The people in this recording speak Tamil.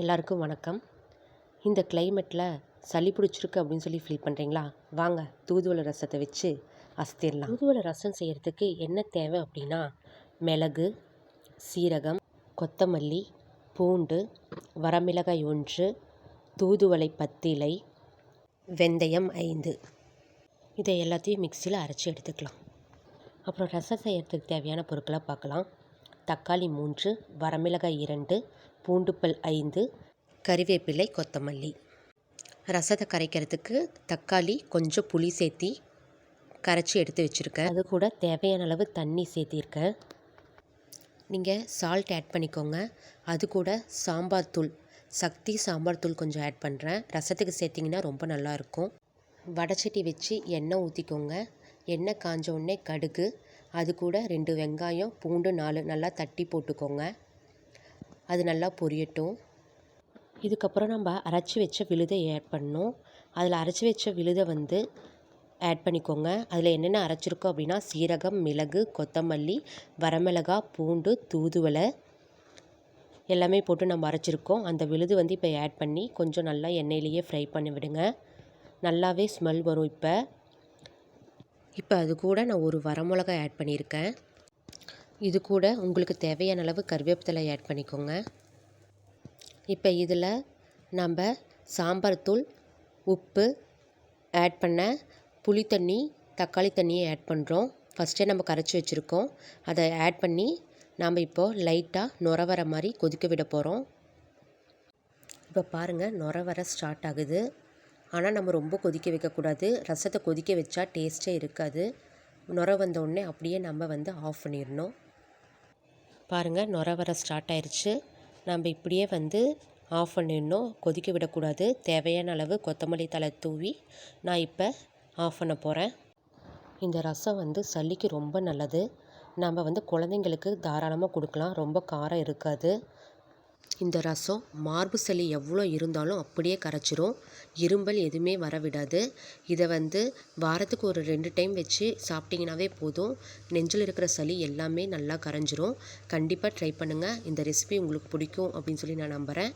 எல்லாருக்கும் வணக்கம். இந்த கிளைமேட்டில் சளி பிடிச்சிருக்கு அப்படின்னு சொல்லி ஃபீல் பண்ணுறீங்களா? வாங்க தூதுவளை ரசத்தை வச்சு அசத்திடலாம். தூதுவளை ரசம் செய்கிறதுக்கு என்ன தேவை அப்படின்னா, மிளகு, சீரகம், கொத்தமல்லி, பூண்டு, வரமிளகாய் 1, தூதுவளை 10 இலை, வெந்தயம் 5. இதை எல்லாத்தையும் மிக்சியில் அரைச்சி எடுத்துக்கலாம். அப்புறம் ரசம் செய்கிறதுக்கு தேவையான பொருட்களை பார்க்கலாம். தக்காளி 3, வரமிளகாய் 2, பூண்டுப்பல் 5, கறிவேப்பிலை, கொத்தமல்லி. ரசத்தை கரைக்கிறதுக்கு தக்காளி கொஞ்சம் புளி சேர்த்தி கரைச்சி எடுத்து வச்சுருக்கேன். அது கூட தேவையான அளவு தண்ணி சேர்த்திருக்கேன். நீங்கள் சால்ட் ஆட் பண்ணிக்கோங்க. அது கூட சாம்பார் தூள், சக்தி சாம்பார் தூள் கொஞ்சம் ஆட் பண்ணுறேன். ரசத்துக்கு சேர்த்திங்கன்னா ரொம்ப நல்லாயிருக்கும். வடைச்சட்டி வச்சு எண்ணெய் ஊற்றிக்கோங்க. எண்ணெய் காஞ்ச உடனே கடுகு, அது கூட 2 வெங்காயம், பூண்டு 4 நல்லா தட்டி போட்டுக்கோங்க. அது நல்லா பொரியட்டும். இதுக்கப்புறம் நம்ம அரைச்சி வச்ச விழுதை ஆட் பண்ணணும். அதில் அரைச்சி வச்ச விழுதை ஆட் பண்ணிக்கோங்க. அதில் என்னென்ன அரைச்சிருக்கோம் அப்படின்னா, சீரகம், மிளகு, கொத்தமல்லி, வரமிளகாய், பூண்டு, தூதுவளை எல்லாமே போட்டு நம்ம அரைச்சிருக்கோம். அந்த விழுது இப்போ ஆட் பண்ணி கொஞ்சம் நல்லா எண்ணெயிலேயே ஃப்ரை பண்ணி விடுங்க. நல்லாவே ஸ்மெல் வரும். இப்போ அது கூட நான் ஒரு வரமிளகாய் ஆட் பண்ணியிருக்கேன். இது கூட உங்களுக்கு தேவையான அளவு கறிவேப்பிலை ஆட் பண்ணிக்கோங்க. இப்போ இதில் நம்ம சாம்பார் தூள், உப்பு ஆட் பண்ண புளி தண்ணி, தக்காளி தண்ணியை ஆட் பண்ணுறோம். ஃபஸ்ட்டே நம்ம கரைச்சி வச்சுருக்கோம். அதை ஆட் பண்ணி நாம் இப்போது லைட்டாக நுர வர மாதிரி கொதிக்க விட போகிறோம். இப்போ பாருங்கள், நுர வர ஸ்டார்ட் ஆகுது. ஆனால் நம்ம ரொம்ப கொதிக்க வைக்கக்கூடாது. ரசத்தை கொதிக்க வச்சா டேஸ்ட்டே இருக்காது. நுர வந்த உடனே அப்படியே நம்ம ஆஃப் பண்ணிடணும். பாருங்கள், நுர வர ஸ்டார்ட் ஆயிடுச்சு. நம்ம இப்படியே ஆஃப் பண்ணிடணும். கொதிக்க விடக்கூடாது. தேவையான அளவு கொத்தமல்லி தழை தூவி நான் இப்போ ஆஃப் பண்ண போகிறேன். இந்த ரசம் சளிக்கு ரொம்ப நல்லது. நம்ம குழந்தைங்களுக்கு தாராளமாக கொடுக்கலாம். ரொம்ப காரம் இருக்காது. இந்த ரசம் மார்பு சளி எவ்வளோ இருந்தாலும் அப்படியே கரைச்சிரும். இரும்பல் எதுவுமே வர விடாது. இதை வாரத்துக்கு ஒரு 2 டைம் வச்சு சாப்பிட்டிங்கனாவே போதும். நெஞ்சில் இருக்கிற சளி எல்லாமே நல்லா கரைஞ்சிரும். கண்டிப்பாக ட்ரை பண்ணுங்கள். இந்த ரெசிபி உங்களுக்கு பிடிக்கும் அப்படின்னு சொல்லி நான் நம்புகிறேன்.